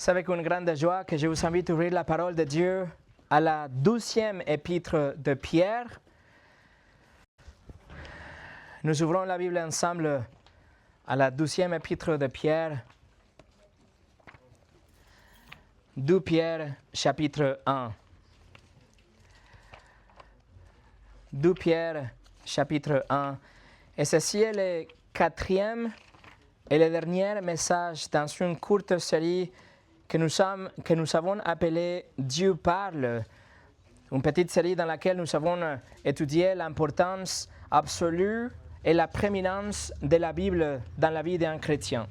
C'est avec une grande joie que je vous invite à ouvrir la parole de Dieu à la 12e épître de Pierre. Nous ouvrons la Bible ensemble à la 12e épître de Pierre. 2 Pierre, chapitre 1. 2 Pierre, chapitre 1. Et ceci est le 4e et le dernier message dans une courte série que nous avons appelée Dieu parle. Une petite série dans laquelle nous avons étudié l'importance absolue et la prééminence de la Bible dans la vie d'un chrétien.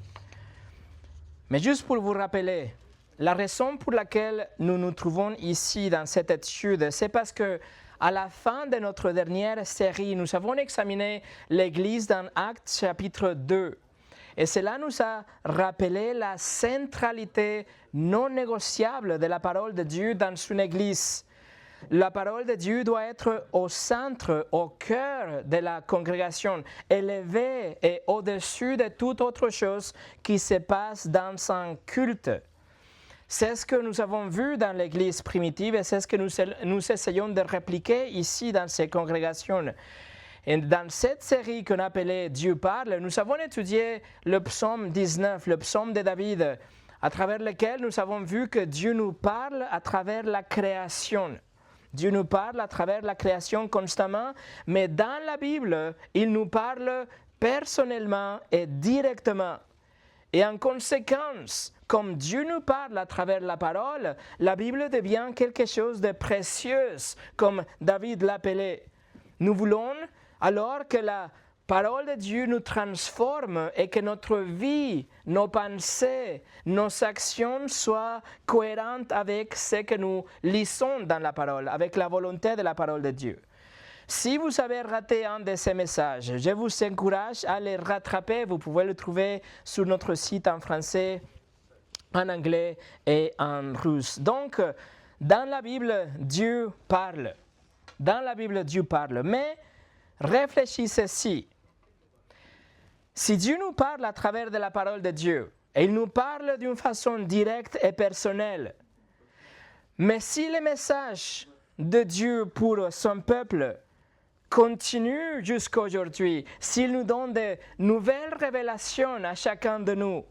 Mais juste pour vous rappeler, la raison pour laquelle nous nous trouvons ici dans cette étude, c'est parce que à la fin de notre dernière série, nous avons examiné l'Église dans Actes chapitre 2. Et cela nous a rappelé la centralité non négociable de la parole de Dieu dans une Église. La parole de Dieu doit être au centre, au cœur de la congrégation, élevée et au-dessus de toute autre chose qui se passe dans un culte. C'est ce que nous avons vu dans l'Église primitive et c'est ce que nous essayons de répliquer ici dans ces congrégations. Et dans cette série qu'on appelait Dieu parle, nous avons étudié le psaume 19, le psaume de David, à travers lequel nous avons vu que Dieu nous parle à travers la création. Dieu nous parle à travers la création constamment, mais dans la Bible, il nous parle personnellement et directement. Et en conséquence, comme Dieu nous parle à travers la parole, la Bible devient quelque chose de précieux, comme David l'appelait. Nous voulons alors que la parole de Dieu nous transforme et que notre vie, nos pensées, nos actions soient cohérentes avec ce que nous lisons dans la parole, avec la volonté de la parole de Dieu. Si vous avez raté un de ces messages, je vous encourage à les rattraper. Vous pouvez le trouver sur notre site en français, en anglais et en russe. Donc, dans la Bible, Dieu parle. Dans la Bible, Dieu parle. Mais réfléchissez-y. Si Dieu nous parle à travers de la parole de Dieu, et il nous parle d'une façon directe et personnelle, mais si le message de Dieu pour son peuple continue jusqu'à aujourd'hui, s'il nous donne de nouvelles révélations à chacun de nous,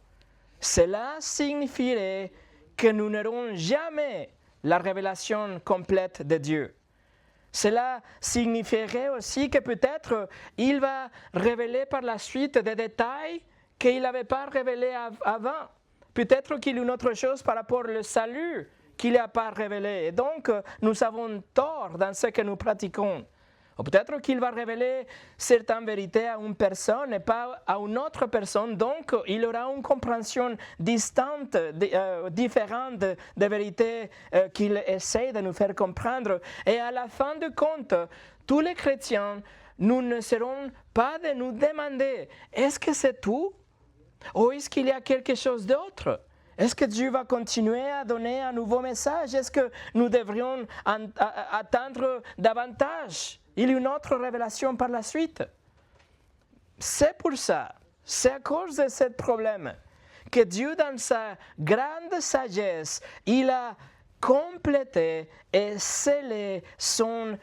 cela signifierait que nous n'aurons jamais la révélation complète de Dieu. Cela signifierait aussi que peut-être il va révéler par la suite des détails qu'il n'avait pas révélés avant. Peut-être qu'il y a une autre chose par rapport au salut qu'il n'a pas révélé. Et donc, nous avons tort dans ce que nous pratiquons. Ou peut-être qu'il va révéler certaines vérités à une personne et pas à une autre personne. Donc, il aura une compréhension distante, différente des vérités qu'il essaie de nous faire comprendre. Et à la fin de compte, tous les chrétiens, nous ne serons pas de nous demander, est-ce que c'est tout? Ou est-ce qu'il y a quelque chose d'autre? Est-ce que Dieu va continuer à donner un nouveau message? Est-ce que nous devrions attendre davantage? Il y a une autre révélation par la suite. C'est pour ça, c'est à cause de ce problème que Dieu, dans sa grande sagesse, il a complété et scellé son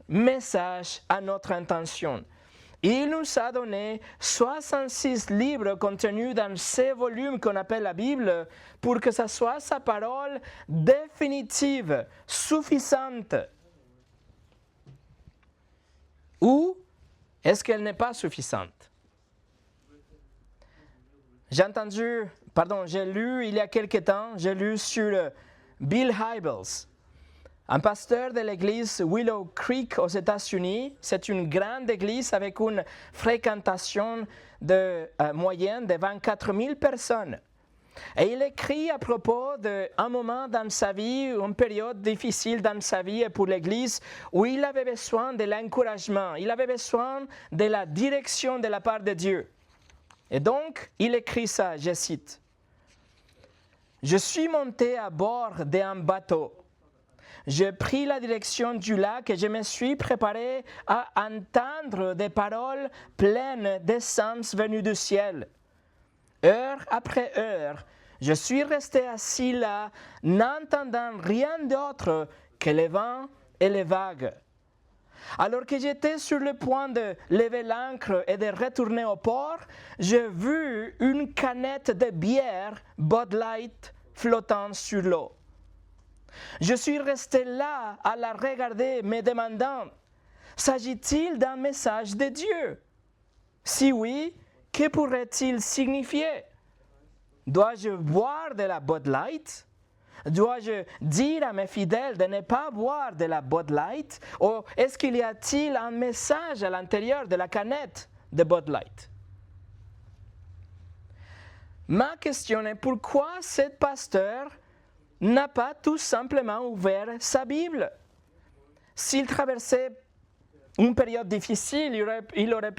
message à notre intention. Il nous a donné 66 livres contenus dans ces volumes qu'on appelle la Bible pour que ce soit sa parole définitive, suffisante. Ou est-ce qu'elle n'est pas suffisante? J'ai lu il y a quelque temps, sur Bill Hybels, un pasteur de l'église Willow Creek aux États-Unis. C'est une grande église avec une fréquentation moyenne de 24 000 personnes. Et il écrit à propos d'un moment dans sa vie, une période difficile dans sa vie et pour l'Église, où il avait besoin de l'encouragement, il avait besoin de la direction de la part de Dieu. Et donc, il écrit ça, je cite. « Je suis monté à bord d'un bateau. J'ai pris la direction du lac et je me suis préparé à entendre des paroles pleines d'essence venues du ciel. Heure après heure, je suis resté assis là, n'entendant rien d'autre que les vents et les vagues. Alors que j'étais sur le point de lever l'ancre et de retourner au port, j'ai vu une canette de bière Bud Light flottant sur l'eau. Je suis resté là à la regarder, me demandant, s'agit-il d'un message de Dieu? Si oui, que pourrait-il signifier? Dois-je boire de la Bud Light? Dois-je dire à mes fidèles de ne pas boire de la Bud Light? Ou est-ce qu'il y a-t-il un message à l'intérieur de la canette de Bud Light? Ma question est pourquoi ce pasteur n'a pas tout simplement ouvert sa Bible? S'il traversait une période difficile, il aurait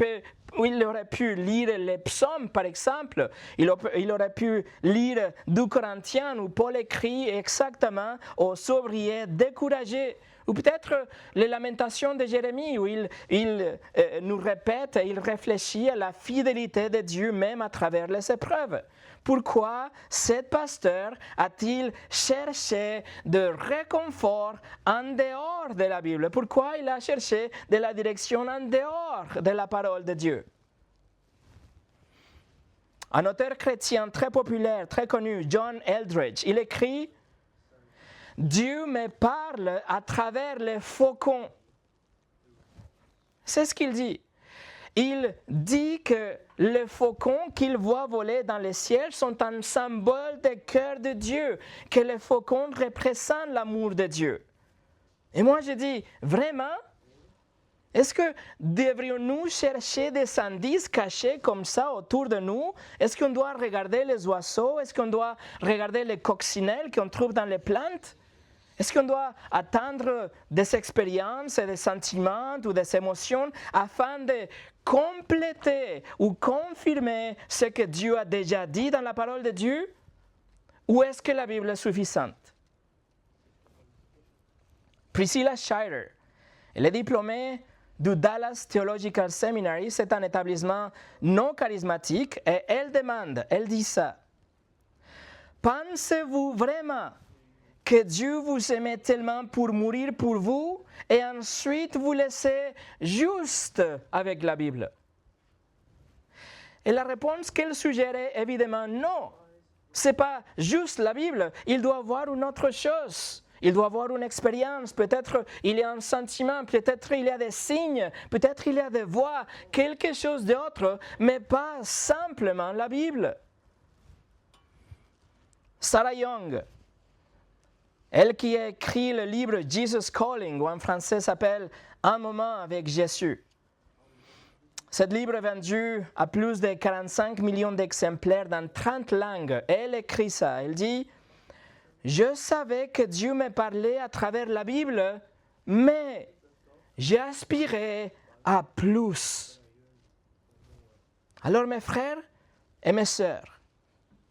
pu lire les psaumes, par exemple. Il aurait pu lire 2 Corinthiens où Paul écrit exactement aux ouvriers découragés. Ou peut-être les lamentations de Jérémie où il nous répète et il réfléchit à la fidélité de Dieu même à travers les épreuves. Pourquoi ce pasteur a-t-il cherché de réconfort en dehors de la Bible? Pourquoi il a cherché de la direction en dehors de la parole de Dieu? Un auteur chrétien très populaire, très connu, John Eldredge, il écrit « Dieu me parle à travers les faucons ». C'est ce qu'il dit. Il dit que les faucons qu'il voit voler dans le ciel sont un symbole du cœur de Dieu, que les faucons représentent l'amour de Dieu. Et moi je dis, vraiment? Est-ce que devrions-nous chercher des indices cachés comme ça autour de nous? Est-ce qu'on doit regarder les oiseaux? Est-ce qu'on doit regarder les coccinelles qu'on trouve dans les plantes? Est-ce qu'on doit attendre des expériences et des sentiments ou des émotions afin de compléter ou confirmer ce que Dieu a déjà dit dans la parole de Dieu? Ou est-ce que la Bible est suffisante? Priscilla Shirer, elle est diplômée du Dallas Theological Seminary, c'est un établissement non charismatique, et elle dit ça. Pensez-vous vraiment que Dieu vous aimait tellement pour mourir pour vous et ensuite vous laisser juste avec la Bible? Et la réponse qu'elle suggérait, évidemment, non. Ce n'est pas juste la Bible, il doit avoir une autre chose. Il doit avoir une expérience, peut-être il y a un sentiment, peut-être il y a des signes, peut-être il y a des voix, quelque chose d'autre, mais pas simplement la Bible. Sarah Young, elle qui a écrit le livre Jesus Calling, ou en français s'appelle Un moment avec Jésus. Ce livre est vendu à plus de 45 millions d'exemplaires dans 30 langues. Elle écrit ça, elle dit « Je savais que Dieu me parlait à travers la Bible, mais j'aspirais à plus. » Alors mes frères et mes sœurs,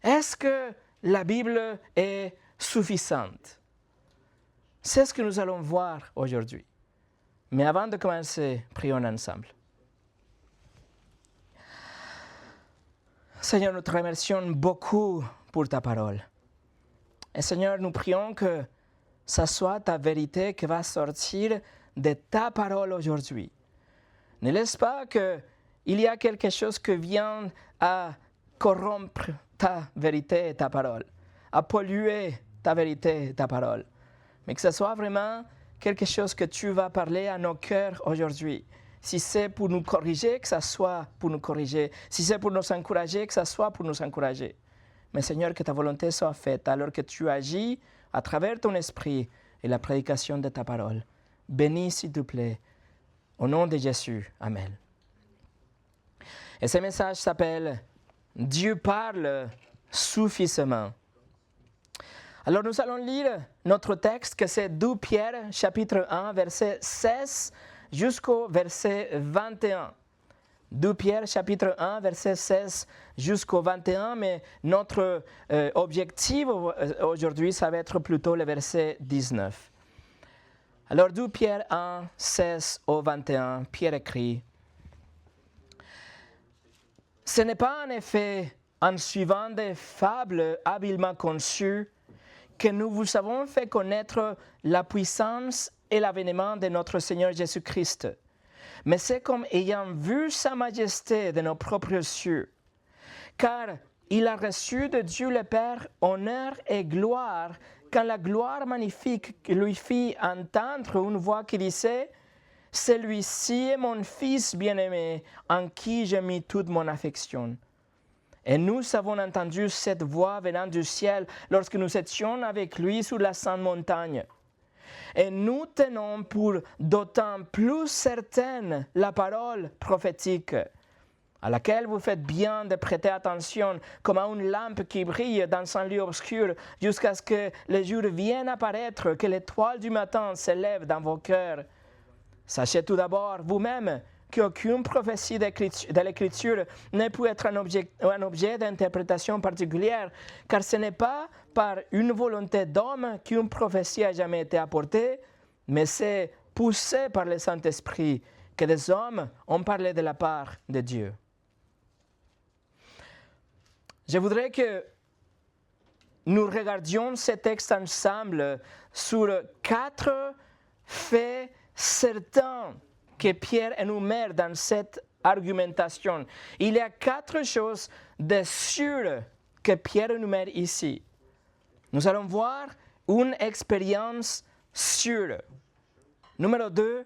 est-ce que la Bible est suffisante? C'est ce que nous allons voir aujourd'hui. Mais avant de commencer, prions ensemble. Seigneur, nous te remercions beaucoup pour ta parole. Et Seigneur, nous prions que ça soit ta vérité qui va sortir de ta parole aujourd'hui. Ne laisse pas qu'il y a quelque chose qui vient à corrompre ta vérité et ta parole, à polluer ta vérité et ta parole. Mais que ce soit vraiment quelque chose que tu vas parler à nos cœurs aujourd'hui. Si c'est pour nous corriger, que ça soit pour nous corriger. Si c'est pour nous encourager, que ça soit pour nous encourager. Mais Seigneur, que ta volonté soit faite alors que tu agis à travers ton esprit et la prédication de ta parole. Bénis, s'il te plaît, au nom de Jésus. Amen. Et ce message s'appelle « Dieu parle suffisamment ». Alors nous allons lire notre texte, que c'est 2 Pierre, chapitre 1, verset 16 jusqu'au verset 21. 2 Pierre, chapitre 1, verset 16 jusqu'au 21, mais notre objectif aujourd'hui, ça va être plutôt le verset 19. Alors 2 Pierre 1, 16 au 21, Pierre écrit « Ce n'est pas en effet en suivant des fables habilement conçues, que nous vous avons fait connaître la puissance et l'avènement de notre Seigneur Jésus-Christ. Mais c'est comme ayant vu sa majesté de nos propres yeux. Car il a reçu de Dieu le Père honneur et gloire, quand la gloire magnifique lui fit entendre une voix qui disait « Celui-ci est mon Fils bien-aimé, en qui j'ai mis toute mon affection. » Et nous avons entendu cette voix venant du ciel lorsque nous étions avec lui sur la sainte montagne. Et nous tenons pour d'autant plus certaine la parole prophétique, à laquelle vous faites bien de prêter attention, comme à une lampe qui brille dans un lieu obscur, jusqu'à ce que le jour vienne apparaître, que l'étoile du matin s'élève dans vos cœurs. Sachez tout d'abord, vous-même, qu'aucune prophétie de l'Écriture ne peut être un objet d'interprétation particulière, car ce n'est pas par une volonté d'homme qu'une prophétie a jamais été apportée, mais c'est poussé par le Saint-Esprit que des hommes ont parlé de la part de Dieu. Je voudrais que nous regardions ce texte ensemble sur 4 faits certains que Pierre énumère dans cette argumentation. Il y a 4 choses de sûres que Pierre énumère ici. Nous allons voir une expérience sûre. Numéro 2,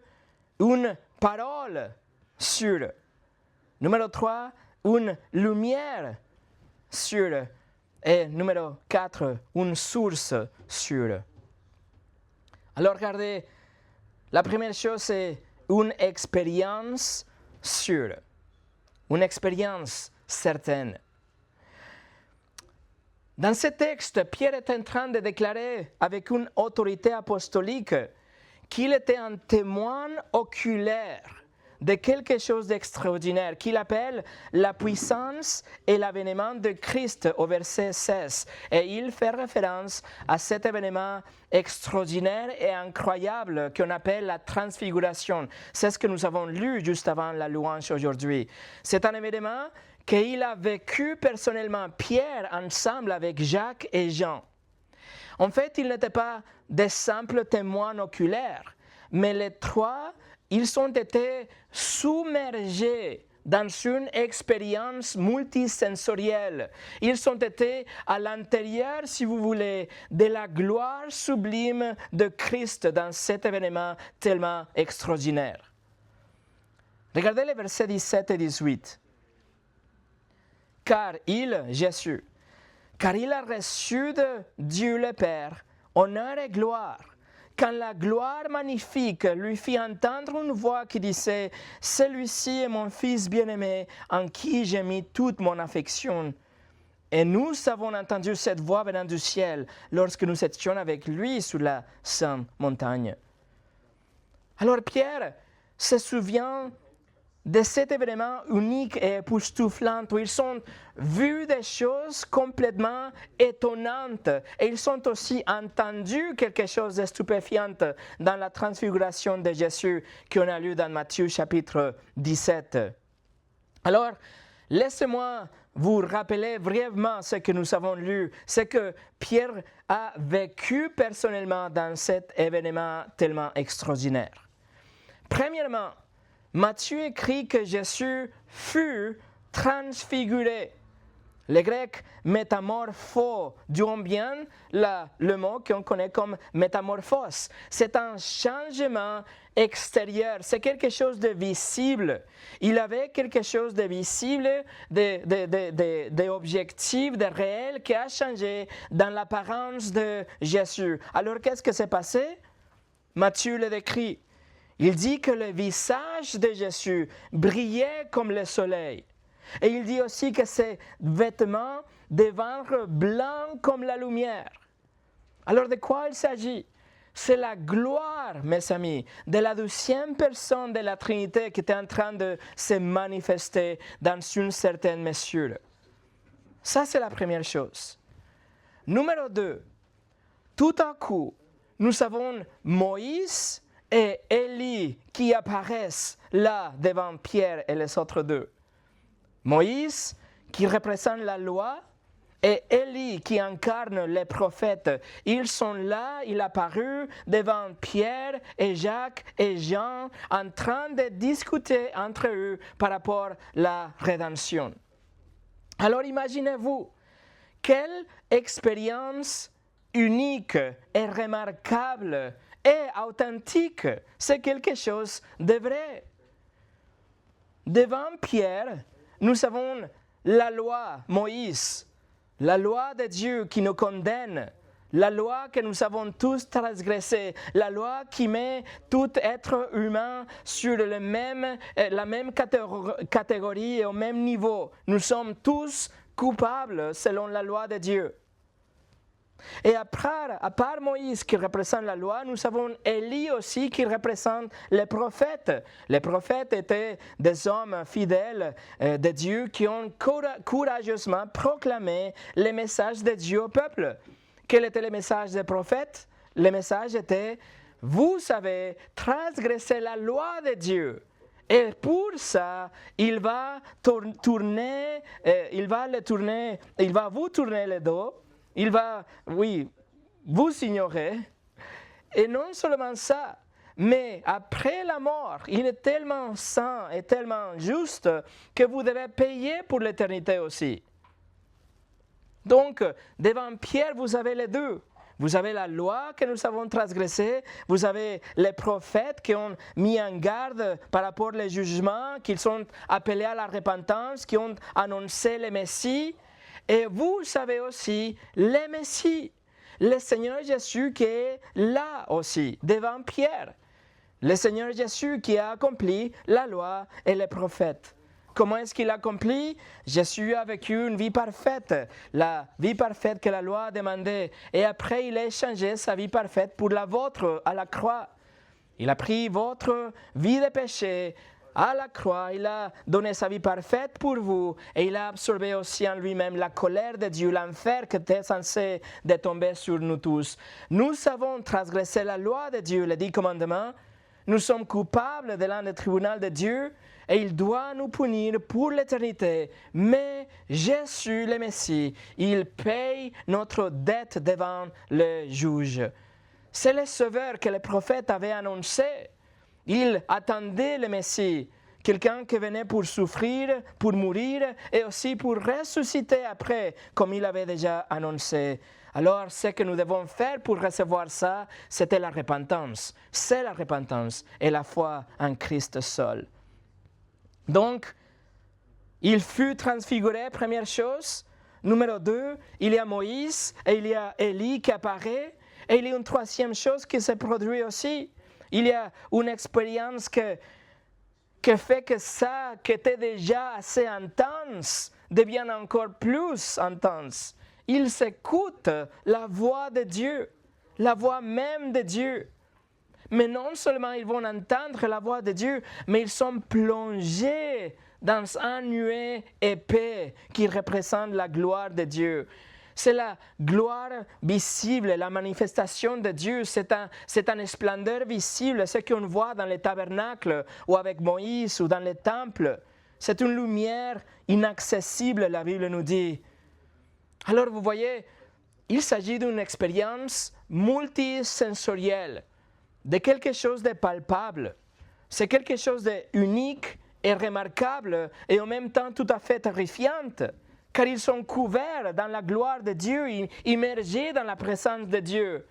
une parole sûre. Numéro 3, une lumière sûre. Et numéro 4, une source sûre. Alors regardez, la première chose c'est une expérience sûre, une expérience certaine. Dans ce texte, Pierre est en train de déclarer avec une autorité apostolique qu'il était un témoin oculaire de quelque chose d'extraordinaire qu'il appelle la puissance et l'avènement de Christ au verset 16. Et il fait référence à cet événement extraordinaire et incroyable qu'on appelle la transfiguration. C'est ce que nous avons lu juste avant la louange aujourd'hui. C'est un événement qu'il a vécu personnellement, Pierre, ensemble avec Jacques et Jean. En fait, ils n'étaient pas des simples témoins oculaires, mais les trois, ils ont été submergés dans une expérience multisensorielle. Ils ont été à l'intérieur, si vous voulez, de la gloire sublime de Christ dans cet événement tellement extraordinaire. Regardez les versets 17 et 18. Car Jésus, a reçu de Dieu le Père honneur et gloire, quand la gloire magnifique lui fit entendre une voix qui disait « Celui-ci est mon Fils bien-aimé, en qui j'ai mis toute mon affection. » Et nous avons entendu cette voix venant du ciel lorsque nous étions avec lui sur la sainte montagne. Alors Pierre se souvient de cet événement unique et époustouflant où ils ont vu des choses complètement étonnantes et ils ont aussi entendu quelque chose de stupéfiant dans la transfiguration de Jésus qu'on a lu dans Matthieu chapitre 17. Alors, laissez-moi vous rappeler brièvement ce que nous avons lu, ce que Pierre a vécu personnellement dans cet événement tellement extraordinaire. Premièrement, Matthieu écrit que Jésus fut transfiguré. Le grec métamorpho, d'où vient le mot qu'on connaît comme métamorphose. C'est un changement extérieur, c'est quelque chose de visible. Il avait quelque chose de visible, d'objectif, de réel qui a changé dans l'apparence de Jésus. Alors qu'est-ce qui s'est passé? Matthieu le décrit. Il dit que le visage de Jésus brillait comme le soleil. Et il dit aussi que ses vêtements devinrent blancs comme la lumière. Alors de quoi il s'agit? C'est la gloire, mes amis, de la 12e personne de la Trinité qui était en train de se manifester dans une certaine mesure. Ça, c'est la première chose. Numéro 2, tout à coup, nous avons Moïse et Élie qui apparaissent là devant Pierre et les autres deux. Moïse qui représente la loi, et Élie qui incarne les prophètes. Ils sont là, il apparu devant Pierre et Jacques et Jean en train de discuter entre eux par rapport à la rédemption. Alors imaginez-vous, quelle expérience unique et remarquable et authentique, c'est quelque chose de vrai. Devant Pierre, nous avons la loi, Moïse, la loi de Dieu qui nous condamne, la loi que nous avons tous transgressée, la loi qui met tout être humain sur la même catégorie et au même niveau. Nous sommes tous coupables selon la loi de Dieu. Et à part Moïse qui représente la loi, nous avons Élie aussi qui représente les prophètes. Les prophètes étaient des hommes fidèles de Dieu qui ont courageusement proclamé les messages de Dieu au peuple. Quel était le message des prophètes? Le message était « Vous avez transgressé la loi de Dieu ». Et pour ça, il va vous tourner le dos. Il va, vous ignorer. Et non seulement ça, mais après la mort, il est tellement saint et tellement juste que vous devez payer pour l'éternité aussi. Donc, devant Pierre, vous avez les deux. Vous avez la loi que nous avons transgressée, vous avez les prophètes qui ont mis en garde par rapport aux jugements, qui sont appelés à la repentance, qui ont annoncé le Messie. Et vous savez aussi le Messie, le Seigneur Jésus qui est là aussi, devant Pierre. Le Seigneur Jésus qui a accompli la loi et les prophètes. Comment est-ce qu'il a accompli? Jésus a vécu une vie parfaite, la vie parfaite que la loi demandait. Et après, il a échangé sa vie parfaite pour la vôtre à la croix. Il a pris votre vie de péché à la croix, il a donné sa vie parfaite pour vous et il a absorbé aussi en lui-même la colère de Dieu, l'enfer qui était censé de tomber sur nous tous. Nous avons transgressé la loi de Dieu, les 10 commandements. Nous sommes coupables devant le tribunal de Dieu et il doit nous punir pour l'éternité. Mais Jésus, le Messie, il paye notre dette devant le juge. C'est le sauveur que les prophètes avaient annoncé. Il attendait le Messie, quelqu'un qui venait pour souffrir, pour mourir et aussi pour ressusciter après, comme il avait déjà annoncé. Alors, ce que nous devons faire pour recevoir ça, c'était la repentance. C'est la repentance et la foi en Christ seul. Donc, il fut transfiguré, première chose. Numéro 2, il y a Moïse et il y a Élie qui apparaît. Et il y a une troisième chose qui se produit aussi. Il y a une expérience qui fait que ça, qui était déjà assez intense, devient encore plus intense. Ils écoutent la voix de Dieu, la voix même de Dieu. Mais non seulement ils vont entendre la voix de Dieu, mais ils sont plongés dans un nuée épais qui représente la gloire de Dieu. C'est la gloire visible, la manifestation de Dieu, c'est une splendeur visible, ce qu'on voit dans les tabernacles ou avec Moïse ou dans les temples. C'est une lumière inaccessible, la Bible nous dit. Alors vous voyez, il s'agit d'une expérience multisensorielle, de quelque chose de palpable. C'est quelque chose d'unique et remarquable et en même temps tout à fait terrifiant. Car ils sont couverts dans la gloire de Dieu, immergés dans la présence de Dieu.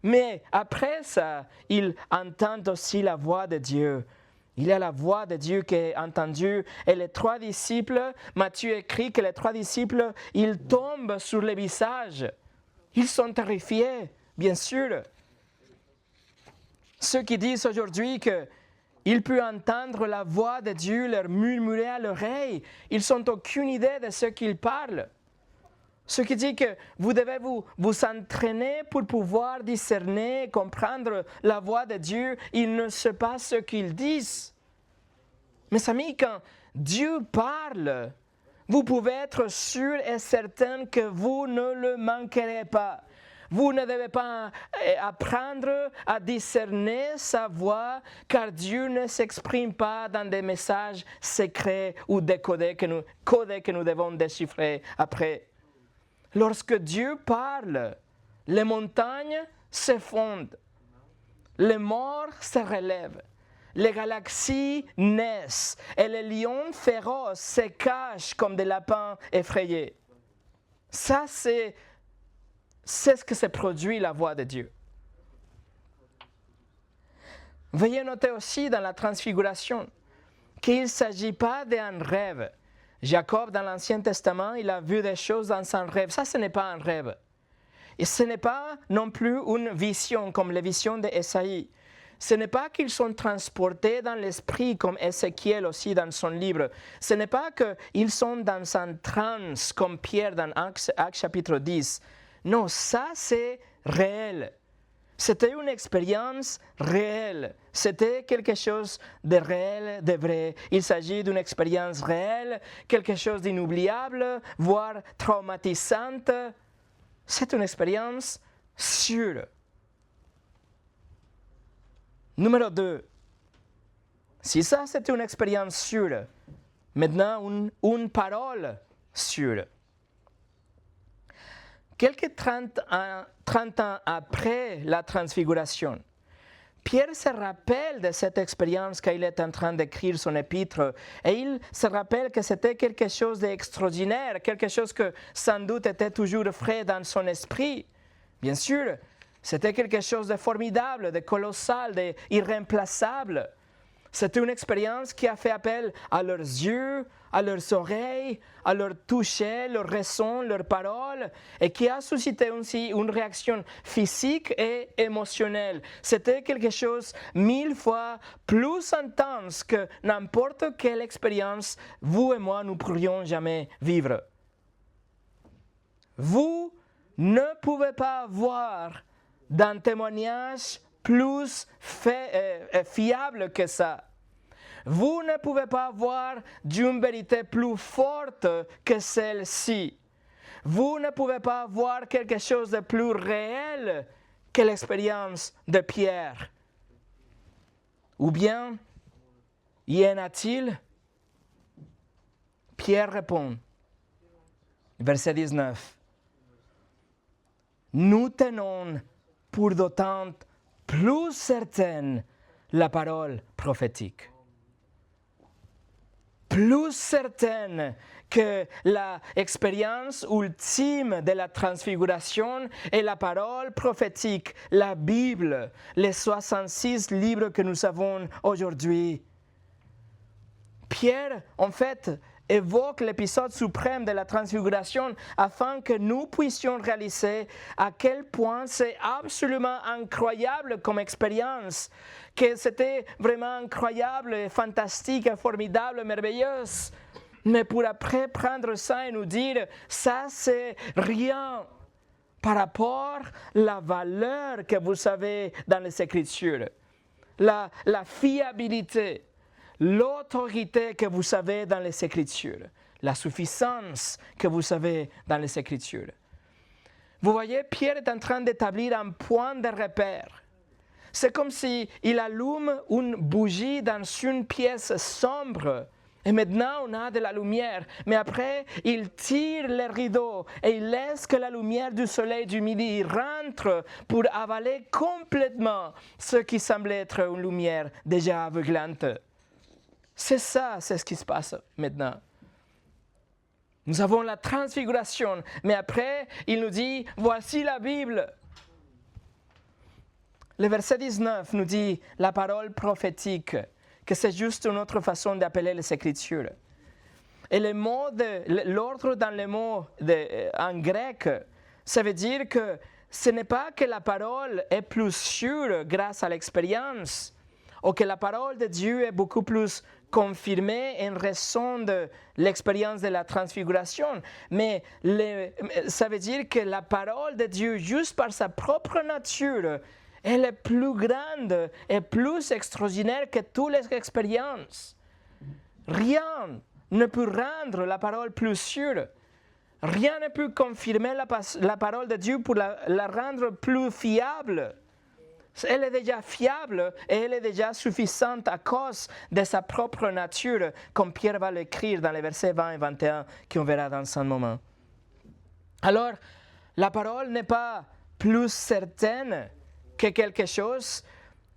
Mais après ça, ils entendent aussi la voix de Dieu. Il y a la voix de Dieu qui est entendue. Et les 3 disciples, Matthieu écrit que les 3 disciples, ils tombent sur le visage. Ils sont terrifiés, bien sûr. Ceux qui disent aujourd'hui que il peut entendre la voix de Dieu leur murmurer à l'oreille. Ils n'ont aucune idée de ce qu'ils parlent. Ce qui dit que vous devez vous entraîner pour pouvoir discerner, comprendre la voix de Dieu. Ils ne savent pas ce qu'ils disent. Mes amis, quand Dieu parle, vous pouvez être sûr et certain que vous ne le manquerez pas. Vous ne devez pas apprendre à discerner sa voix, car Dieu ne s'exprime pas dans des messages secrets ou codés que nous devons déchiffrer après. Lorsque Dieu parle, les montagnes s'effondrent, les morts se relèvent, les galaxies naissent et les lions féroces se cachent comme des lapins effrayés. Ça, c'est ce que se produit la voix de Dieu. Veuillez noter aussi dans la transfiguration qu'il ne s'agit pas d'un rêve. Jacob, dans l'Ancien Testament, il a vu des choses dans son rêve. Ça, ce n'est pas un rêve. Et ce n'est pas non plus une vision comme les visions d'Ésaïe. Ce n'est pas qu'ils sont transportés dans l'esprit comme Ézéchiel aussi dans son livre. Ce n'est pas qu'ils sont dans un transe comme Pierre dans Actes chapitre 10. Non, ça c'est réel. C'était une expérience réelle. C'était quelque chose de réel, de vrai. Il s'agit d'une expérience réelle, quelque chose d'inoubliable, voire traumatisante. C'est une expérience sûre. Numéro 2. Si ça c'est une expérience sûre, maintenant une parole sûre. Quelques 30 ans après la transfiguration, Pierre se rappelle de cette expérience quand il est en train d'écrire son épître et il se rappelle que c'était quelque chose d'extraordinaire, quelque chose que sans doute était toujours frais dans son esprit. Bien sûr, c'était quelque chose de formidable, de colossal, d'irremplaçable. C'était une expérience qui a fait appel à leurs yeux, à leurs oreilles, à leur toucher, leur raison, leurs paroles, et qui a suscité aussi une réaction physique et émotionnelle. C'était quelque chose 1000 fois plus intense que n'importe quelle expérience vous et moi nous pourrions jamais vivre. Vous ne pouvez pas voir d'un témoignage plus fiable que ça. Vous ne pouvez pas voir d'une vérité plus forte que celle-ci. Vous ne pouvez pas voir quelque chose de plus réel que l'expérience de Pierre. Ou bien, y en a-t-il? Pierre répond, verset 19. Nous tenons pour d'autant plus certaine la parole prophétique. Plus certaine que l'expérience ultime de la transfiguration est la parole prophétique, la Bible, les 66 livres que nous avons aujourd'hui. Pierre, en fait, évoque l'épisode suprême de la transfiguration afin que nous puissions réaliser à quel point c'est absolument incroyable comme expérience, que c'était vraiment incroyable, fantastique, formidable, merveilleuse. Mais pour après prendre ça et nous dire, ça c'est rien par rapport à la valeur que vous avez dans les Écritures, la fiabilité, l'autorité que vous avez dans les Écritures, la suffisance que vous avez dans les Écritures. Vous voyez, Pierre est en train d'établir un point de repère. C'est comme s'il allume une bougie dans une pièce sombre. Et maintenant, on a de la lumière. Mais après, il tire les rideaux et il laisse que la lumière du soleil du midi rentre pour avaler complètement ce qui semblait être une lumière déjà aveuglante. C'est ce qui se passe maintenant. Nous avons la transfiguration, mais après, il nous dit, voici la Bible. Le verset 19 nous dit la parole prophétique, que c'est juste une autre façon d'appeler les Écritures. Et l'ordre dans les mots en grec, ça veut dire que ce n'est pas que la parole est plus sûre grâce à l'expérience, ou que la parole de Dieu est beaucoup plus confirmée en raison de l'expérience de la transfiguration, mais ça veut dire que la parole de Dieu, juste par sa propre nature, elle est plus grande et plus extraordinaire que toutes les expériences. Rien ne peut rendre la parole plus sûre. Rien ne peut confirmer la parole de Dieu pour la rendre plus fiable. Elle est déjà fiable et elle est déjà suffisante à cause de sa propre nature, comme Pierre va l'écrire dans les versets 20 et 21 qu'on verra dans un moment. Alors, la parole n'est pas plus certaine que quelque chose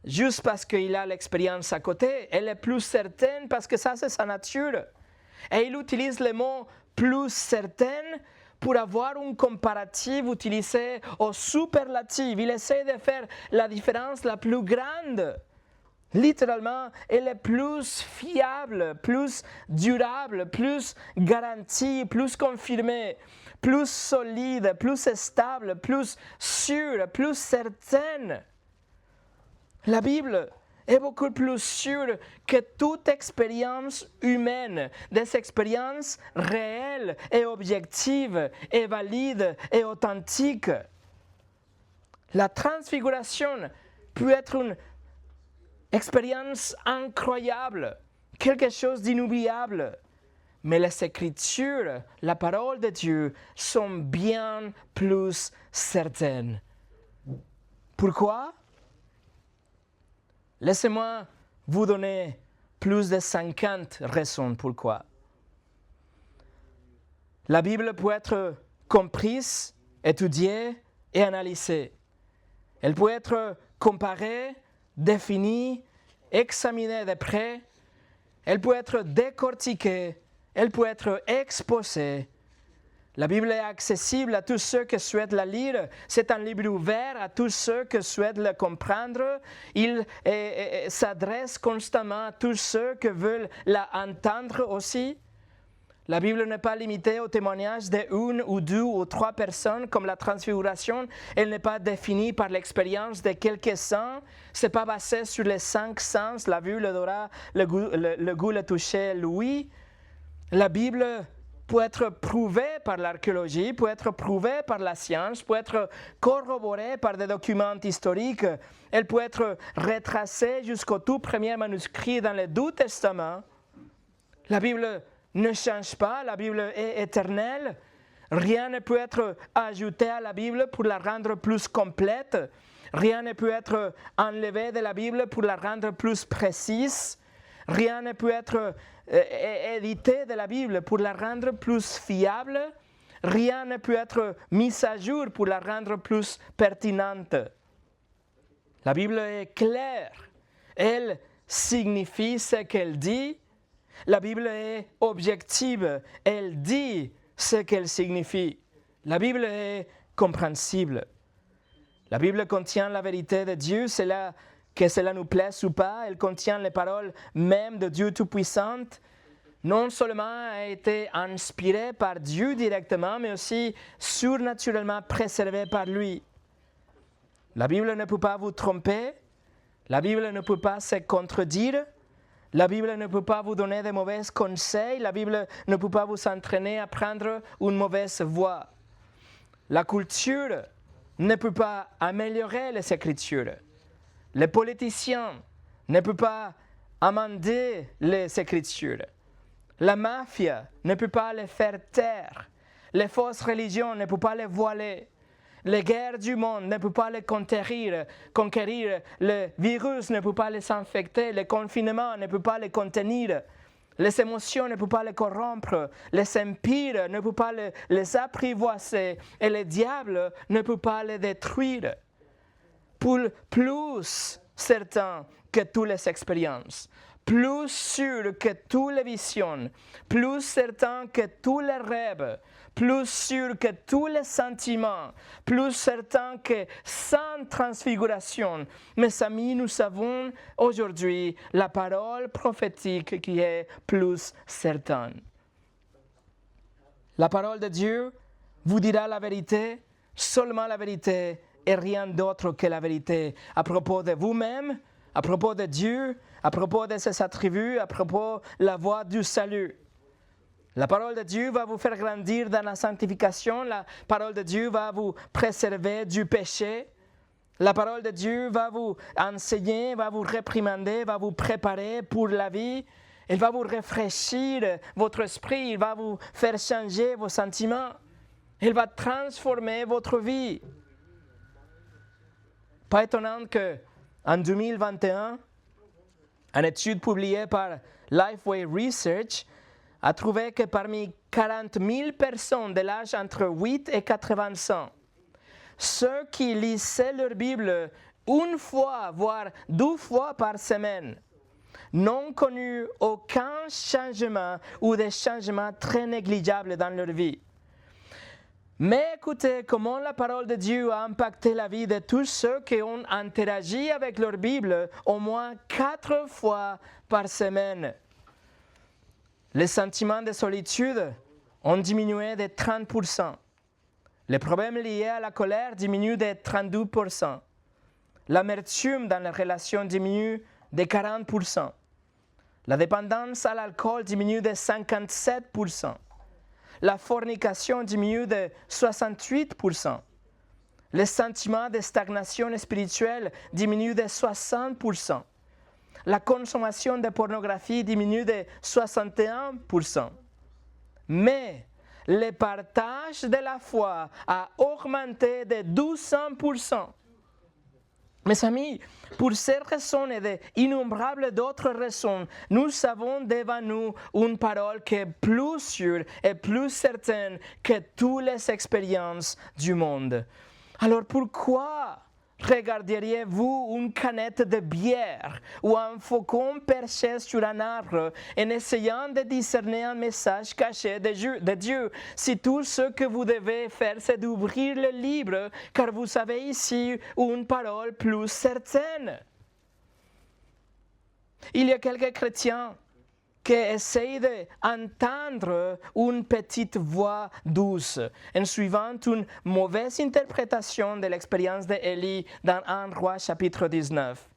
juste parce qu'il a l'expérience à côté. Elle est plus certaine parce que ça, c'est sa nature. Et il utilise le mot « plus certaine » pour avoir une comparative utilisée au superlatif. Il essaie de faire la différence la plus grande. Littéralement, elle est plus fiable, plus durable, plus garantie, plus confirmée, plus solide, plus stable, plus sûre, plus certaine. La Bible est beaucoup plus sûre que toute expérience humaine, des expériences réelles et objectives et valides et authentiques. La transfiguration peut être une expérience incroyable, quelque chose d'inoubliable. Mais les Écritures, la parole de Dieu, sont bien plus certaines. Pourquoi? Laissez-moi vous donner plus de 50 raisons pourquoi. La Bible peut être comprise, étudiée et analysée. Elle peut être comparée, définie, examinée de près. Elle peut être décortiquée. Elle peut être exposée. La Bible est accessible à tous ceux qui souhaitent la lire. C'est un livre ouvert à tous ceux qui souhaitent la comprendre. Il s'adresse constamment à tous ceux qui veulent la entendre aussi. La Bible n'est pas limitée au témoignage d'une ou deux ou trois personnes comme la transfiguration. Elle n'est pas définie par l'expérience de quelques-uns. Ce n'est pas basé sur les 5 sens, la vue, l'odorat, le goût, le toucher, l'ouïe. La Bible peut être prouvée par l'archéologie, peut être prouvée par la science, peut être corroborée par des documents historiques. Elle peut être retracée jusqu'au tout premier manuscrit dans le Deux Testaments. La Bible ne change pas, la Bible est éternelle. Rien ne peut être ajouté à la Bible pour la rendre plus complète. Rien ne peut être enlevé de la Bible pour la rendre plus précise. Rien ne peut être édité de la Bible pour la rendre plus fiable. Rien ne peut être mis à jour pour la rendre plus pertinente. La Bible est claire. Elle signifie ce qu'elle dit. La Bible est objective. Elle dit ce qu'elle signifie. La Bible est compréhensible. La Bible contient la vérité de Dieu, que cela nous plaise ou pas. Elle contient les paroles même de Dieu Tout-Puissant. Non seulement a été inspirée par Dieu directement, mais aussi surnaturellement préservée par lui. La Bible ne peut pas vous tromper. La Bible ne peut pas se contredire. La Bible ne peut pas vous donner de mauvais conseils. La Bible ne peut pas vous entraîner à prendre une mauvaise voie. La culture ne peut pas améliorer les Écritures. Les politiciens ne peuvent pas amender les Écritures. La mafia ne peut pas les faire taire. Les fausses religions ne peuvent pas les voiler. Les guerres du monde ne peuvent pas les conquérir. Le virus ne peut pas les infecter. Le confinement ne peut pas les contenir. Les émotions ne peuvent pas les corrompre. Les empires ne peuvent pas les apprivoiser. Et le diable ne peut pas les détruire. Pour plus certain que toutes les expériences, plus sûr que toutes les visions, plus certain que tous les rêves, plus sûr que tous les sentiments, plus certain que sans transfiguration. Mes amis, nous avons aujourd'hui la parole prophétique qui est plus certaine. La parole de Dieu vous dira la vérité, seulement la vérité, et rien d'autre que la vérité à propos de vous-même, à propos de Dieu, à propos de ses attributs, à propos de la voie du salut. La parole de Dieu va vous faire grandir dans la sanctification. La parole de Dieu va vous préserver du péché. La parole de Dieu va vous enseigner, va vous réprimander, va vous préparer pour la vie. Elle va vous rafraîchir votre esprit, il va vous faire changer vos sentiments. Elle va transformer votre vie. Pas étonnant qu'en 2021, une étude publiée par Lifeway Research a trouvé que parmi 40 000 personnes de l'âge entre 8 et 80 ans, ceux qui lisaient leur Bible une fois, voire 2 fois par semaine, n'ont connu aucun changement ou des changements très négligeables dans leur vie. Mais écoutez comment la parole de Dieu a impacté la vie de tous ceux qui ont interagi avec leur Bible au moins 4 fois par semaine. Les sentiments de solitude ont diminué de 30%. Les problèmes liés à la colère diminuent de 32%. L'amertume dans les relations diminue de 40%. La dépendance à l'alcool diminue de 57%. La fornication diminue de 68%. Les sentiments de stagnation spirituelle diminuent de 60%. La consommation de pornographie diminue de 61%. Mais le partage de la foi a augmenté de 200%. Mes amis, pour ces raisons et d'innombrables d'autres raisons, nous avons devant nous une parole qui est plus sûre et plus certaine que toutes les expériences du monde. Alors pourquoi regarderiez-vous une canette de bière ou un faucon perché sur un arbre en essayant de discerner un message caché de Dieu si tout ce que vous devez faire c'est d'ouvrir le livre car vous avez ici une parole plus certaine? Il y a quelques chrétiens qui essayent d'entendre une petite voix douce en suivant une mauvaise interprétation de l'expérience d'Élie dans 1 Roi chapitre 19.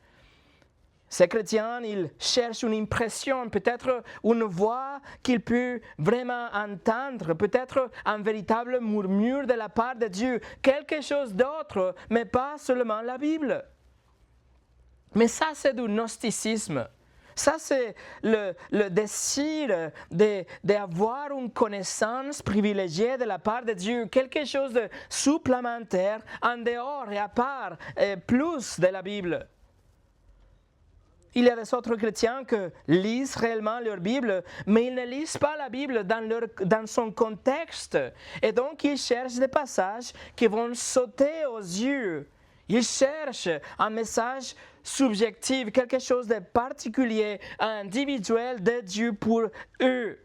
Ces chrétiens, ils cherchent une impression, peut-être une voix qu'ils peuvent vraiment entendre, peut-être un véritable murmure de la part de Dieu, quelque chose d'autre, mais pas seulement la Bible. Mais ça, c'est du gnosticisme. Ça, c'est le désir d'avoir une connaissance privilégiée de la part de Dieu, quelque chose de supplémentaire, en dehors et à part, et plus de la Bible. Il y a des autres chrétiens qui lisent réellement leur Bible, mais ils ne lisent pas la Bible dans son contexte. Et donc, ils cherchent des passages qui vont sauter aux yeux. Ils cherchent un message subjectif, quelque chose de particulier, individuel de Dieu pour eux.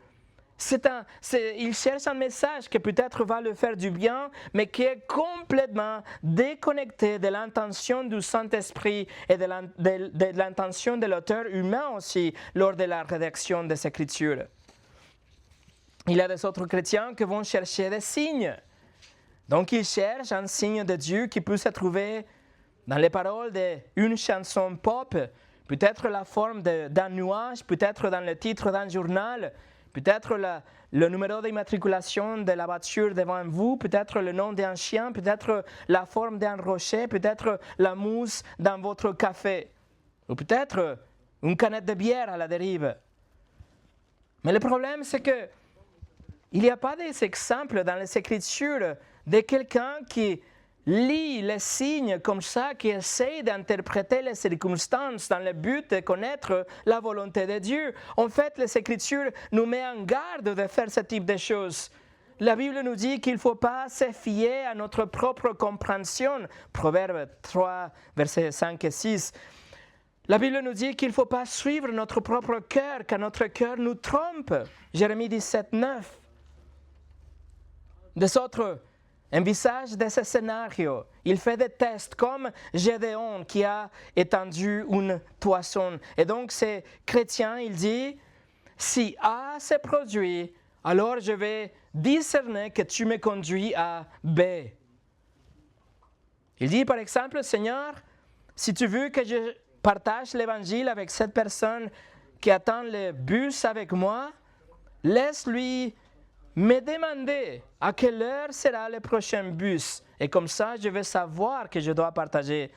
Ils cherchent un message qui peut-être va leur faire du bien, mais qui est complètement déconnecté de l'intention du Saint-Esprit et de l'intention de l'auteur humain aussi lors de la rédaction des Écritures. Il y a des autres chrétiens qui vont chercher des signes. Donc, ils cherchent un signe de Dieu qui peut se trouver dans les paroles d'une chanson pop, peut-être la forme d'un nuage, peut-être dans le titre d'un journal, peut-être le numéro d'immatriculation de la voiture devant vous, peut-être le nom d'un chien, peut-être la forme d'un rocher, peut-être la mousse dans votre café, ou peut-être une canette de bière à la dérive. Mais le problème, c'est que il n'y a pas d'exemple dans les Écritures de quelqu'un qui lit les signes comme ça, qui essaie d'interpréter les circonstances dans le but de connaître la volonté de Dieu. En fait, les Écritures nous mettent en garde de faire ce type de choses. La Bible nous dit qu'il ne faut pas se fier à notre propre compréhension. Proverbe 3, versets 5 et 6. La Bible nous dit qu'il ne faut pas suivre notre propre cœur, car notre cœur nous trompe. Jérémie 17, 9. Des autres envisagent de ce scénario. Il fait des tests comme Gédéon qui a étendu une toison. Et donc, ces chrétiens, il dit, si A se produit, alors je vais discerner que tu me conduis à B. Il dit, par exemple, Seigneur, si tu veux que je partage l'évangile avec cette personne qui attend le bus avec moi, laisse-lui me demander à quelle heure sera le prochain bus. Et comme ça, je vais savoir que je dois partager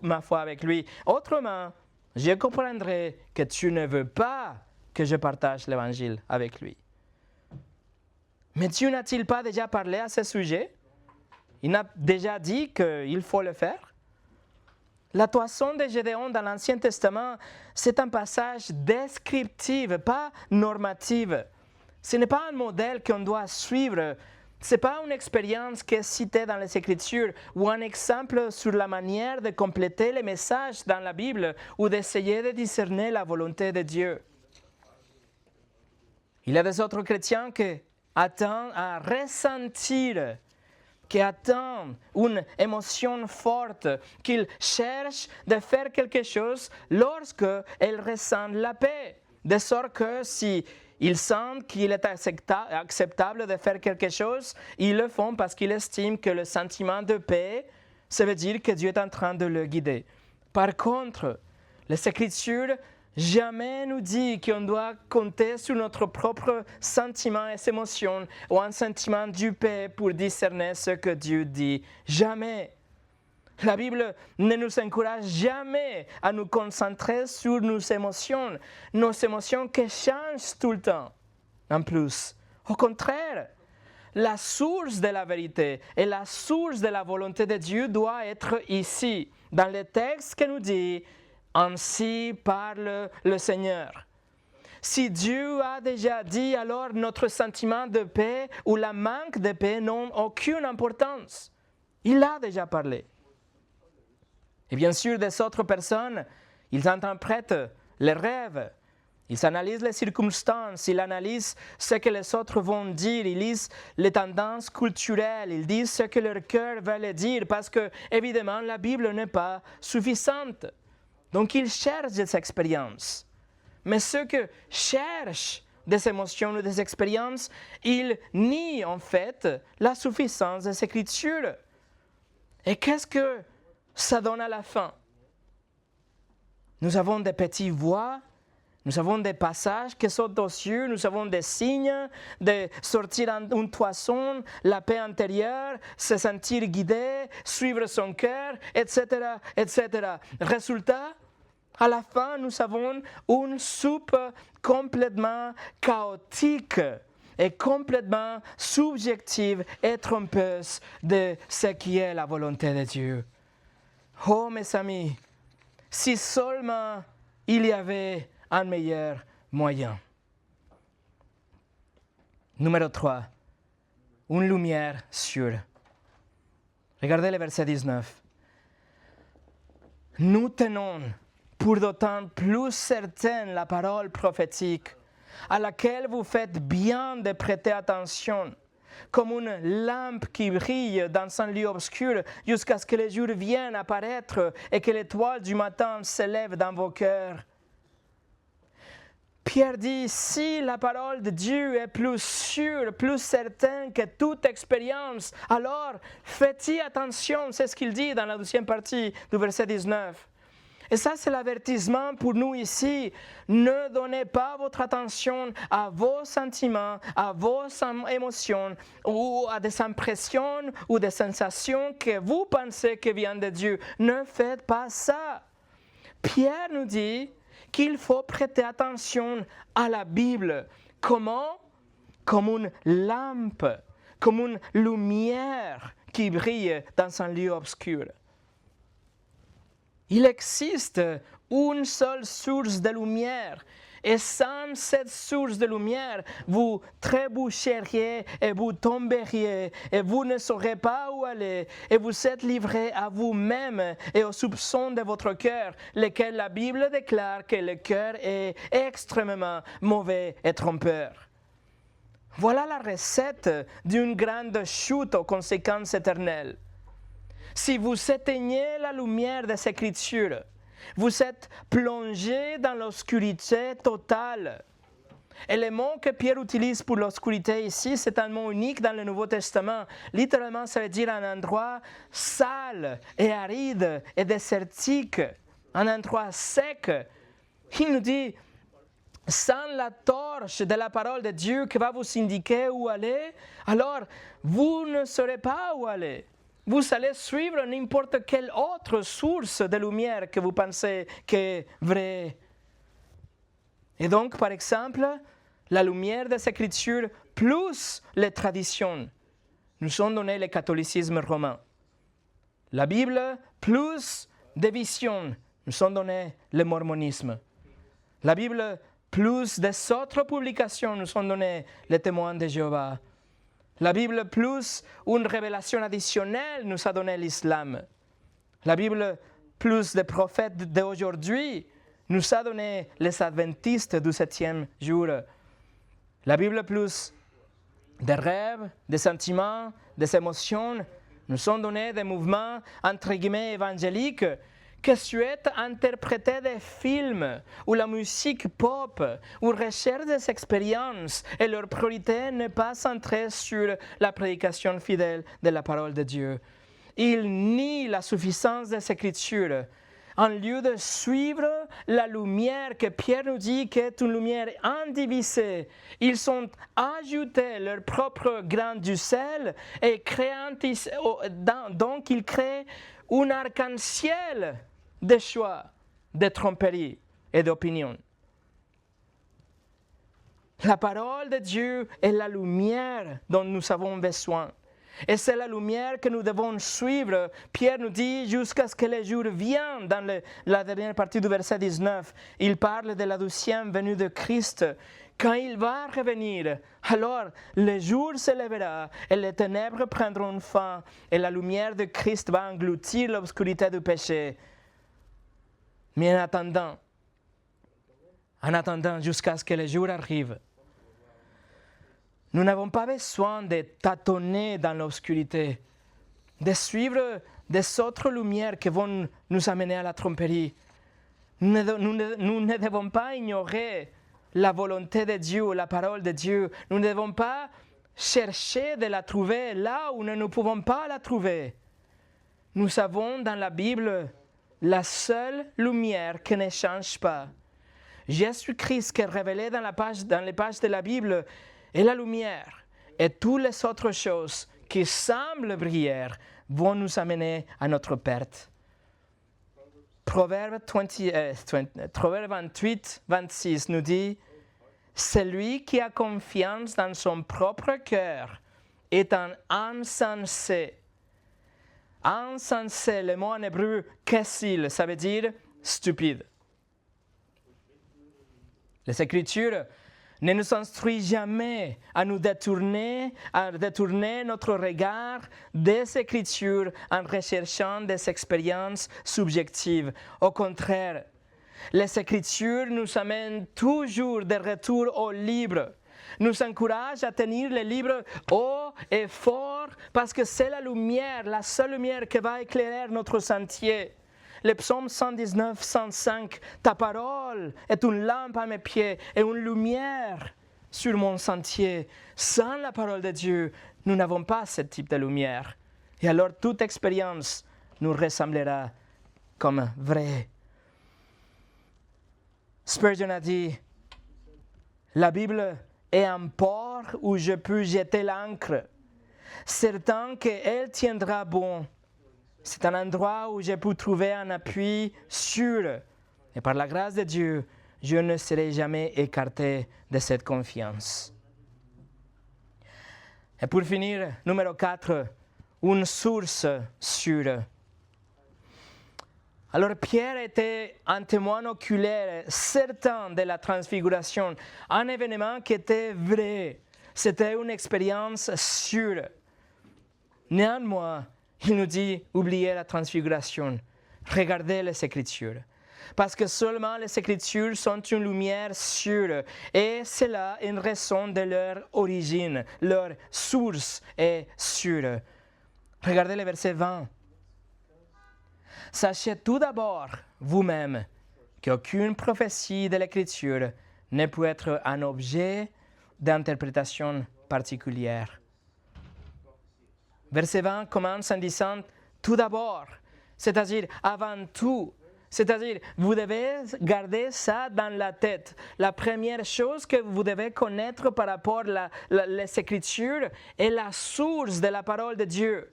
ma foi avec lui. Autrement, je comprendrai que tu ne veux pas que je partage l'évangile avec lui. Mais Dieu n'a-t-il pas déjà parlé à ce sujet? Il n'a déjà dit qu'il faut le faire? La toison de Gédéon dans l'Ancien Testament, c'est un passage descriptif, pas normatif. Ce n'est pas un modèle qu'on doit suivre. Ce n'est pas une expérience qui est citée dans les Écritures ou un exemple sur la manière de compléter les messages dans la Bible ou d'essayer de discerner la volonté de Dieu. Il y a des autres chrétiens qui attendent à ressentir, qui attendent une émotion forte, qu'ils cherchent de faire quelque chose lorsqu'ils ressentent la paix. De sorte que si ils sentent qu'il est acceptable de faire quelque chose, ils le font parce qu'ils estiment que le sentiment de paix, ça veut dire que Dieu est en train de le guider. Par contre, les Écritures jamais nous dit qu'on doit compter sur notre propre sentiment et émotions ou un sentiment du paix pour discerner ce que Dieu dit. Jamais. La Bible ne nous encourage jamais à nous concentrer sur nos émotions qui changent tout le temps. En plus, au contraire, la source de la vérité et la source de la volonté de Dieu doit être ici, dans le texte qui nous dit « Ainsi parle le Seigneur ». Si Dieu a déjà dit, alors notre sentiment de paix ou la manque de paix n'ont aucune importance. Il a déjà parlé. Et bien sûr, des autres personnes, ils interprètent les rêves, ils analysent les circonstances, ils analysent ce que les autres vont dire, ils lisent les tendances culturelles, ils disent ce que leur cœur veut les dire, parce que, évidemment, la Bible n'est pas suffisante. Donc, ils cherchent des expériences. Mais ceux qui cherchent des émotions ou des expériences, ils nient en fait la suffisance des Écritures. Et qu'est-ce que ça donne à la fin? Nous avons des petites voix, nous avons des passages qui sautent aux yeux, nous avons des signes de sortir une toison, la paix intérieure, se sentir guidé, suivre son cœur, etc., etc. Résultat, à la fin, nous avons une soupe complètement chaotique et complètement subjective et trompeuse de ce qui est la volonté de Dieu. Oh mes amis, si seulement il y avait un meilleur moyen. Numéro 3, une lumière sûre. Regardez le verset 19. Nous tenons pour d'autant plus certaine la parole prophétique, à laquelle vous faites bien de prêter attention, comme une lampe qui brille dans un lieu obscur jusqu'à ce que le jour vienne apparaître et que l'étoile du matin s'élève dans vos cœurs. Pierre dit, si la parole de Dieu est plus sûre, plus certaine que toute expérience, alors faites-y attention, c'est ce qu'il dit dans la deuxième partie du verset 19. Et ça, c'est l'avertissement pour nous ici. Ne donnez pas votre attention à vos sentiments, à vos émotions, ou à des impressions ou des sensations que vous pensez qui viennent de Dieu. Ne faites pas ça. Pierre nous dit qu'il faut prêter attention à la Bible. Comment? Comme une lampe, comme une lumière qui brille dans un lieu obscur. Il existe une seule source de lumière. Et sans cette source de lumière, vous trébucheriez et vous tomberiez et vous ne saurez pas où aller et vous êtes livrés à vous-même et aux soupçons de votre cœur, lesquels la Bible déclare que le cœur est extrêmement mauvais et trompeur. Voilà la recette d'une grande chute aux conséquences éternelles. Si vous éteignez la lumière des Écritures, vous êtes plongé dans l'obscurité totale. Et le mot que Pierre utilise pour l'obscurité ici, c'est un mot unique dans le Nouveau Testament. Littéralement, ça veut dire un endroit sale et aride et désertique, un endroit sec. Il nous dit, sans la torche de la parole de Dieu qui va vous indiquer où aller, alors vous ne saurez pas où aller. Vous allez suivre n'importe quelle autre source de lumière que vous pensez qui est vraie. Et donc, par exemple, la lumière des Écritures plus les traditions nous sont données le catholicisme romain. La Bible plus des visions nous sont données le mormonisme. La Bible plus des autres publications nous sont données les témoins de Jéhovah. La Bible plus une révélation additionnelle nous a donné l'islam. La Bible plus des prophètes d'aujourd'hui nous a donné les adventistes du 7e jour. La Bible plus des rêves, des sentiments, des émotions nous ont donné des mouvements entre guillemets évangéliques qui souhaitent interpréter des films ou la musique pop ou recherchent des expériences et leur priorité n'est pas centrée sur la prédication fidèle de la parole de Dieu. Ils nient la suffisance des Écritures. En lieu de suivre la lumière que Pierre nous dit qu'est une lumière indivisée, ils ont ajouté leur propre grain du sel et donc ils créent un arc-en-ciel de choix, de tromperies et d'opinions. La parole de Dieu est la lumière dont nous avons besoin. Et c'est la lumière que nous devons suivre. Pierre nous dit jusqu'à ce que le jour vienne, dans la dernière partie du verset 19, il parle de la 12e venue de Christ. Quand il va revenir, alors le jour se lèvera et les ténèbres prendront fin et la lumière de Christ va engloutir l'obscurité du péché. Mais en attendant jusqu'à ce que le jour arrive, nous n'avons pas besoin de tâtonner dans l'obscurité, de suivre des autres lumières qui vont nous amener à la tromperie. Nous ne devons pas ignorer la volonté de Dieu, la parole de Dieu. Nous ne devons pas chercher de la trouver là où nous ne pouvons pas la trouver. Nous avons dans la Bible la seule lumière qui ne change pas. Jésus-Christ qui est révélé dans les pages de la Bible est la lumière. Et toutes les autres choses qui semblent briller vont nous amener à notre perte. Proverbe 28, 26 nous dit « Celui qui a confiance dans son propre cœur est un insensé. » Insensé, le mot en hébreu « kessil », ça veut dire « stupide ». Les Écritures ne nous instruisent jamais à détourner notre regard des Écritures en recherchant des expériences subjectives. Au contraire, les Écritures nous amènent toujours de retour au livre, nous encouragent à tenir le livre haut et fort parce que c'est la lumière, la seule lumière qui va éclairer notre sentier. Le psaume 119, 105, « Ta parole est une lampe à mes pieds et une lumière sur mon sentier. » Sans la parole de Dieu, nous n'avons pas ce type de lumière. Et alors toute expérience nous ressemblera comme vraie. Spurgeon a dit, « La Bible est un port où je peux jeter l'ancre, certain qu'elle tiendra bon. C'est un endroit où je peux trouver un appui sûr. Et par la grâce de Dieu, je ne serai jamais écarté de cette confiance. » Et pour finir, numéro 4, une source sûre. Alors Pierre était un témoin oculaire certain de la transfiguration, un événement qui était vrai. C'était une expérience sûre. Néanmoins, il nous dit, oubliez la transfiguration, regardez les Écritures. Parce que seulement les Écritures sont une lumière sûre, et c'est là une raison de leur origine, leur source est sûre. Regardez le verset 20. Sachez tout d'abord, vous-même, qu'aucune prophétie de l'Écriture ne peut être un objet d'interprétation particulière. Verset 20 commence en disant « tout d'abord », c'est-à-dire avant tout. C'est-à-dire, vous devez garder ça dans la tête. La première chose que vous devez connaître par rapport les Écritures est la source de la parole de Dieu.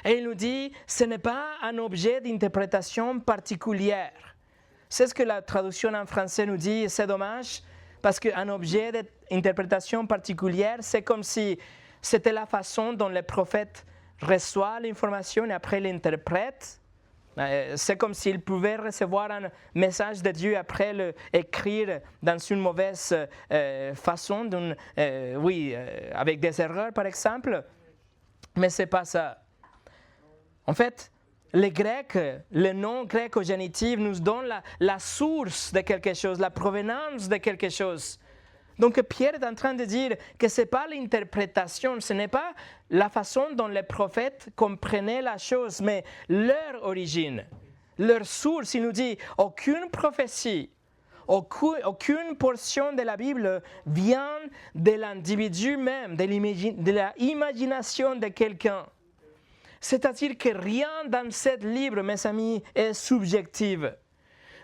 Et il nous dit, ce n'est pas un objet d'interprétation particulière. C'est ce que la traduction en français nous dit, et c'est dommage, parce qu'un objet interprétation particulière. C'est comme si c'était la façon dont le prophète reçoit l'information et après l'interprète. C'est comme s'il pouvait recevoir un message de Dieu et après l'écrire dans une mauvaise façon, avec des erreurs par exemple. Mais ce n'est pas ça. En fait, le nom grec au génitif nous donne la source de quelque chose, la provenance de quelque chose. Donc Pierre est en train de dire que ce n'est pas l'interprétation, ce n'est pas la façon dont les prophètes comprenaient la chose, mais leur origine, leur source. Il nous dit aucune prophétie, aucune portion de la Bible vient de l'individu même, de l'imagination de quelqu'un. C'est-à-dire que rien dans ce livre, mes amis, est subjectif.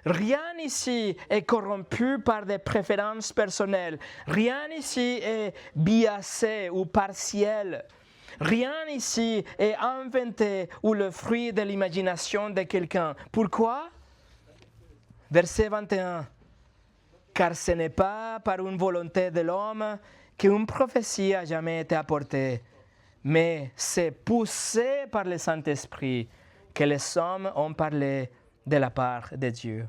Rien ici est corrompu par des préférences personnelles. Rien ici est biaisé ou partiel. Rien ici est inventé ou le fruit de l'imagination de quelqu'un. Pourquoi? Verset 21. Car ce n'est pas par une volonté de l'homme qu'une prophétie a jamais été apportée, mais c'est poussé par le Saint-Esprit que les hommes ont parlé de la part de Dieu.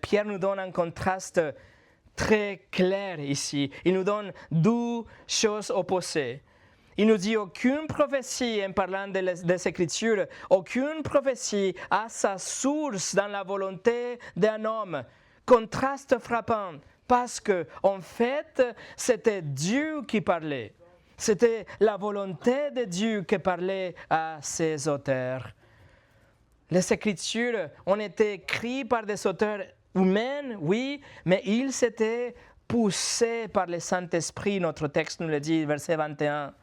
Pierre nous donne un contraste très clair ici. Il nous donne deux choses opposées. Il nous dit aucune prophétie, en parlant des Écritures, aucune prophétie a sa source dans la volonté d'un homme. Contraste frappant, parce que en fait, c'était Dieu qui parlait. C'était la volonté de Dieu qui parlait à ses auteurs. Les Écritures ont été écrites par des auteurs humains, oui, mais ils s'étaient poussés par le Saint-Esprit. Notre texte nous le dit, verset 21.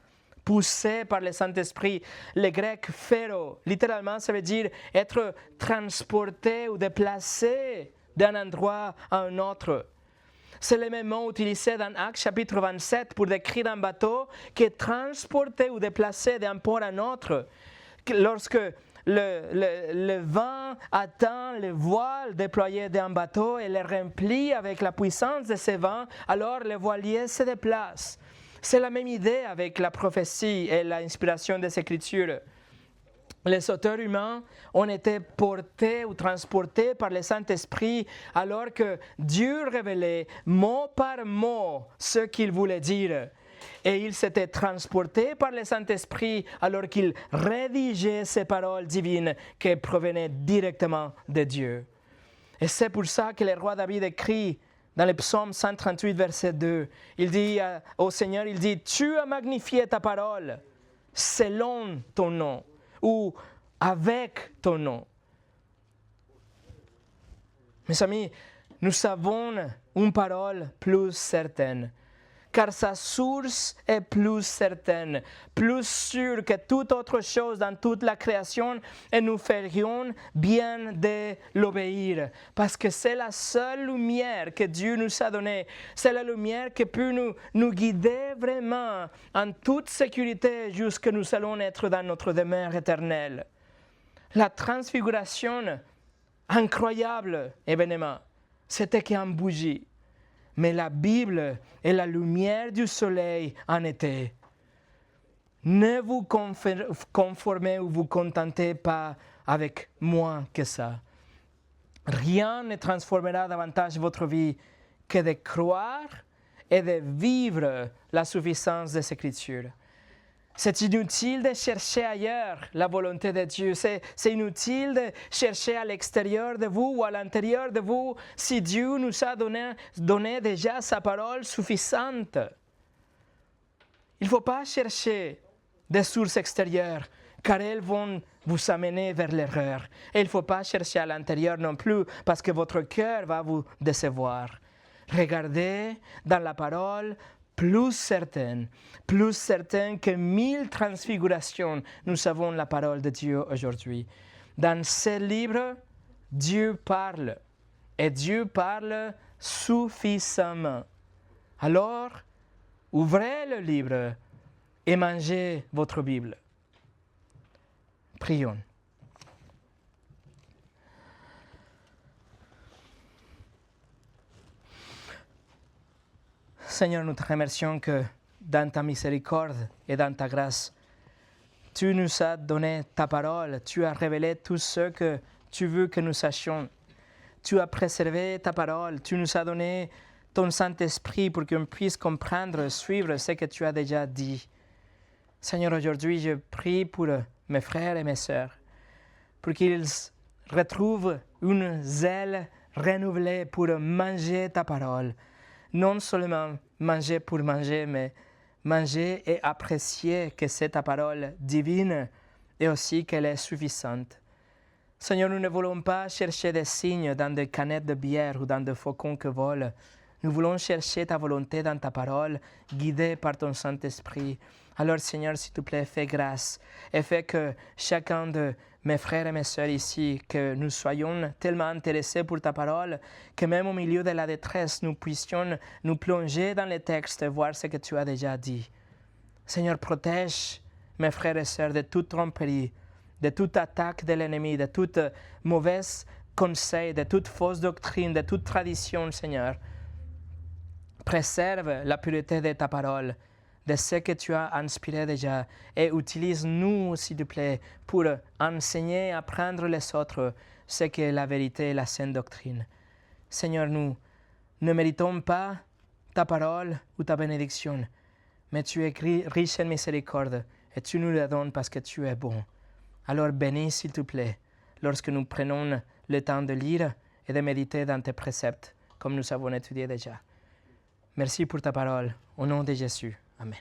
Poussés par le Saint-Esprit. Le grec phéro, littéralement, ça veut dire être transporté ou déplacé d'un endroit à un autre. C'est le même mot utilisé dans Actes chapitre 27 pour décrire un bateau qui est transporté ou déplacé d'un port à un autre. Lorsque le vent atteint le voile déployé d'un bateau et le remplit avec la puissance de ce vent, alors le voilier se déplace. C'est la même idée avec la prophétie et l'inspiration des Écritures. Les auteurs humains ont été portés ou transportés par le Saint-Esprit alors que Dieu révélait mot par mot ce qu'il voulait dire. Et il s'était transporté par le Saint-Esprit alors qu'il rédigeait ces paroles divines qui provenaient directement de Dieu. Et c'est pour ça que le roi David écrit dans le psaume 138, verset 2, il dit au Seigneur, il dit « Tu as magnifié ta parole selon ton nom » ou « avec ton nom ». Mes amis, nous avons une parole plus certaine, car sa source est plus certaine, plus sûre que toute autre chose dans toute la création, et nous ferions bien de l'obéir, parce que c'est la seule lumière que Dieu nous a donnée, c'est la lumière qui peut nous guider vraiment en toute sécurité jusqu'à nous allons être dans notre demeure éternelle. La transfiguration, incroyable événement, c'était qu'une bougie. Mais la Bible est la lumière du soleil en été. Ne vous conformez ou vous contentez pas avec moins que ça. Rien ne transformera davantage votre vie que de croire et de vivre la suffisance des Écritures. C'est inutile de chercher ailleurs la volonté de Dieu. C'est inutile de chercher à l'extérieur de vous ou à l'intérieur de vous si Dieu nous a donné déjà sa parole suffisante. Il ne faut pas chercher des sources extérieures car elles vont vous amener vers l'erreur. Et il ne faut pas chercher à l'intérieur non plus parce que votre cœur va vous décevoir. Regardez dans la parole plus certaine que 1000 transfigurations, nous avons la parole de Dieu aujourd'hui. Dans ce livre, Dieu parle, et Dieu parle suffisamment. Alors, ouvrez le livre et mangez votre Bible. Prions. Seigneur, nous te remercions que dans ta miséricorde et dans ta grâce, tu nous as donné ta parole, tu as révélé tout ce que tu veux que nous sachions. Tu as préservé ta parole, tu nous as donné ton Saint-Esprit pour qu'on puisse comprendre, suivre ce que tu as déjà dit. Seigneur, aujourd'hui, je prie pour mes frères et mes sœurs, pour qu'ils retrouvent une zèle renouvelée pour manger ta parole. Non seulement manger pour manger, mais manger et apprécier que c'est ta parole divine et aussi qu'elle est suffisante. Seigneur, nous ne voulons pas chercher des signes dans des canettes de bière ou dans des faucons qui volent. Nous voulons chercher ta volonté dans ta parole, guidée par ton Saint-Esprit. Alors, Seigneur, s'il te plaît, fais grâce et fais que chacun de mes frères et mes sœurs ici, que nous soyons tellement intéressés pour ta parole, que même au milieu de la détresse, nous puissions nous plonger dans les textes et voir ce que tu as déjà dit. Seigneur, protège mes frères et sœurs de toute tromperie, de toute attaque de l'ennemi, de toute mauvaise conseil, de toute fausse doctrine, de toute tradition, Seigneur. Préserve la pureté de ta parole, de ce que tu as inspiré déjà, et utilise-nous, s'il te plaît, pour enseigner et apprendre les autres ce qu'est la vérité et la saine doctrine. Seigneur, nous ne méritons pas ta parole ou ta bénédiction, mais tu es riche en miséricorde et tu nous la donnes parce que tu es bon. Alors bénis, s'il te plaît, lorsque nous prenons le temps de lire et de méditer dans tes préceptes, comme nous avons étudié déjà. Merci pour ta parole. Au nom de Jésus. Amen.